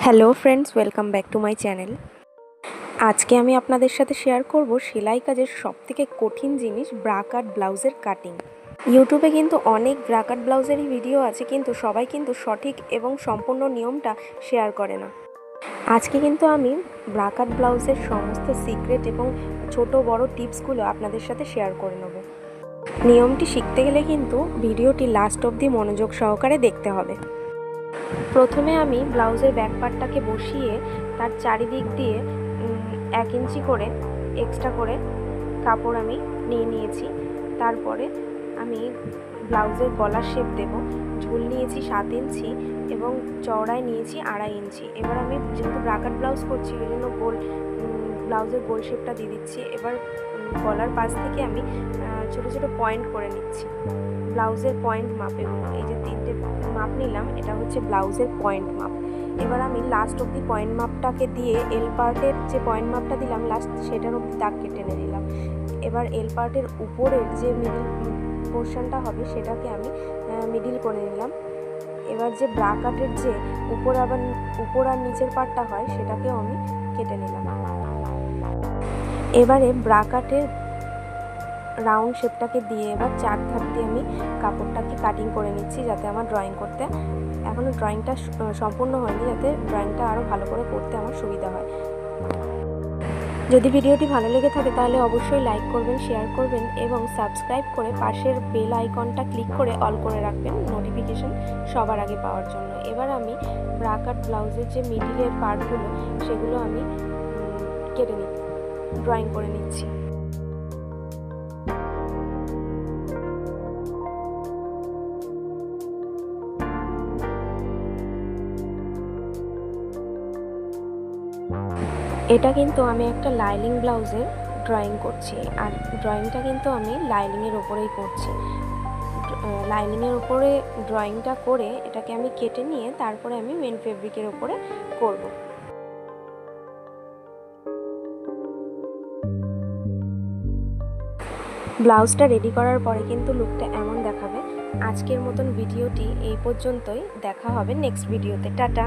Hello friends, welcome back to my channel. আজকে আমি আপনাদের সাথে শেয়ার করব সেলাই কাজের সবথেকে কঠিন জিনিস ব্রা কাট ব্লাউজের কাটিং। ইউটিউবে কিন্তু অনেক ব্রা কাট ব্লাউজেরই ভিডিও আছে, কিন্তু সবাই কিন্তু সঠিক এবং সম্পূর্ণ নিয়মটা শেয়ার করে না। আজকে কিন্তু আমি ব্রা কাট ব্লাউজের সমস্ত সিক্রেট এবং ছোট বড় টিপসগুলো আপনাদের সাথে শেয়ার করে নেব। নিয়মটি শিখতে গেলে কিন্তু ভিডিওটি লাস্ট অবধি মনোযোগ সহকারে দেখতে হবে। প্রথমে আমি ব্লাউজের ব্যাক পার্টটাকে বসিয়ে তার চারিদিক দিয়ে 1 ইঞ্চি করে এক্সট্রা করে কাপড় আমি নিয়ে নিয়েছি। তারপরে আমি ব্লাউজের গলার শেপ দেব। ঝুল নিয়েছি 7 ইঞ্চি এবং চওড়ায় নিয়েছি 2.5 ইঞ্চি। এবার আমি যেহেতু ব্রা কাট ব্লাউজ করছি ওই জন্য ব্লাউজের গোল শেপটা দিয়ে দিচ্ছি। এবার গলার পাশ থেকে আমি ছোটো ছোটো পয়েন্ট করে নিচ্ছি। ব্লাউজের পয়েন্ট মাপ, এগুলো এই যে 3টে মাপ নিলাম, এটা হচ্ছে ব্লাউজের পয়েন্ট মাপ। এবার আমি লাস্ট অবধি পয়েন্ট মাপটাকে দিয়ে এল পার্টের যে পয়েন্ট মাপটা দিলাম লাস্ট, সেটার অবধি দাগ কেটে নিলাম। এবার এল পার্টের উপরের যে মিডিল পোর্শনটা হবে সেটাকে আমি মিডিল করে নিলাম। এবার যে ব্রা কাটের যে উপর আর নিচের পার্টটা হয় সেটাকেও আমি কেটে নিলাম। এবারে ব্রা কাটের রাউন্ড শেপটাকে দিয়ে এবার 4 ধাপ দিয়ে আমি কাপড়টাকে কাটিং করে নিচ্ছি, যাতে আমার ড্রয়িং করতে এখনও ড্রয়িংটা সম্পূর্ণ হয়নি, যাতে ড্রয়িংটা আরও ভালো করে করতে আমার সুবিধা হয়। যদি ভিডিওটি ভালো লেগে থাকে তাহলে অবশ্যই লাইক করবেন, শেয়ার করবেন এবং সাবস্ক্রাইব করে পাশের বেল আইকনটা ক্লিক করে অল করে রাখবেন নোটিফিকেশন সবার আগে পাওয়ার জন্য। এবার আমি ব্রা কাট ব্লাউজের যে মিডিলের পার্টগুলো সেগুলো আমি কেটে ড্রয়িং করে নিচ্ছি। এটা কিন্তু আমি একটা লাইনিং ব্লাউজের ড্রয়িং করছি, আর ড্রয়িংটা কিন্তু আমি লাইনিংয়ের ওপরেই করছি। লাইনিংয়ের ওপরে ড্রয়িংটা করে এটাকে আমি কেটে নিয়ে তারপরে আমি মেন ফেব্রিকের ওপরে করব। ব্লাউজটা রেডি করার পরে কিন্তু লুকটা এমন দেখাবে। আজকের মতন ভিডিওটি এই পর্যন্তই, দেখা হবে নেক্সট ভিডিওতে। টাটা।